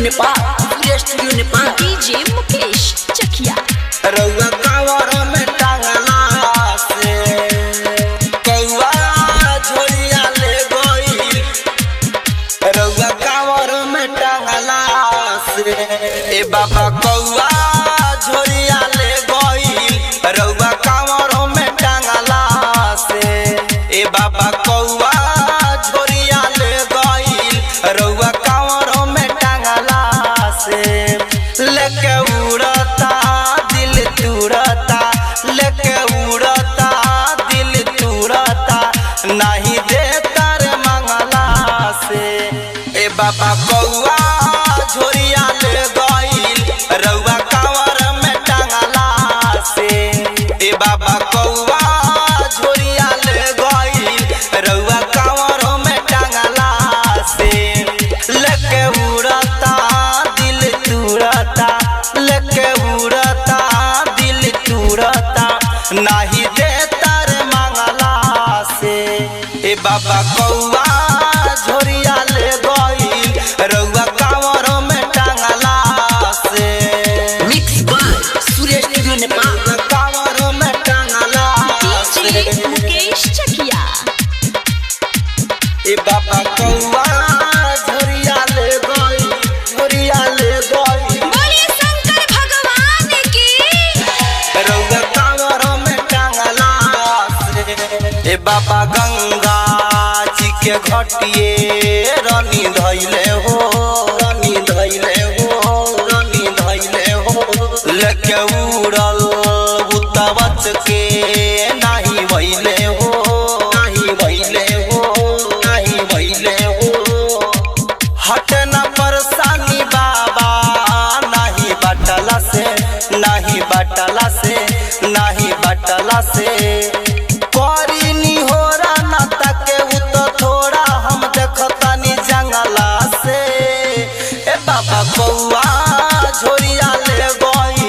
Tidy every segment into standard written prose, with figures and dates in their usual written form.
Nepal studio Nepal DJ Mukesh Chakiya रउआ कांवर में टांगला से कौआ झोरिया ले गई रउआ कांवर में टांगला से ए बाबा कौआ झोरिया ले गई रउआ कांवर में टांगला से ए बाबा कौआ झोरिया ले गई रउआ कांवर में टांगला से लेके उड़ता दिल तुरता लेके उड़ता दिल तुरता नहीं देता रे मंगला से ए बाबा कौआ झोरिया ले गईल रउआ कांवर में टांगला से ए बाबा कौआ झोरिया ले गईल रउआ कांवर में टांगला से लेके उड़ता दिल तुरता लेके उड़ता दिल तुरता नहीं देता रे मंगला से ए बाबा कौआ झोरिया ले गईल रउआ कांवर में टांगला से mix by Surya studio Nepal कांवर में टांगला डीजे मुकेश चकिया ए बाबा कौआ झोरिया ले गईल झोरिया ले गईल बोलिए शंकर भगवान की रउआ कांवर में टांगला से ए बाबा गंगा जी के घटिए रानी धैले हो रानी धैले हो रानी धैले हो लेके उड़ल उतवच के नहीं भइले हो नहीं भइले हो नहीं भइले हो हटे न परेशानी बाबा नहीं बटला से नहीं बटला से नहीं बटला से करी नी हो ना तके उ तो थोड़ा हम देखतानी जंगला से ए बाबा कौआ झोरिया ले गई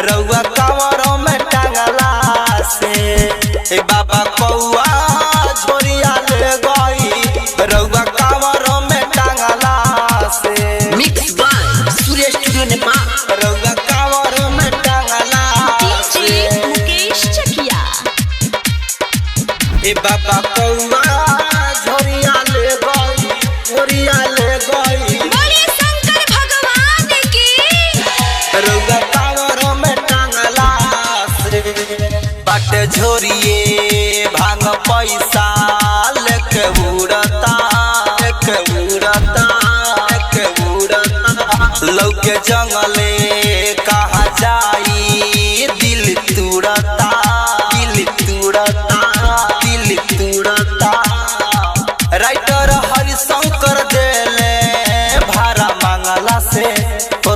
रउआ कांवर में टांगला से ए बाबा कौआ झोरिया ले गई रउआ कांवर में टांगला से mix by Surya studio Nepal रउआ कांवर में टांगला डीजे मुकेश चकिया ए बाबा कौआ झोरिया ले गई झोरिया ले गई बोलिए शंकर भगवान की रउआ कांवर में टांगला से बाटे झोरिए भांग पैसा लेके उड़ता लेके उड़ता लेके उड़ता लौके जंगले कहा जाई दिल तुरता दिल तुरता दिल तुरता राइटर हरिशंकर देले भाड़ा मांगला से तो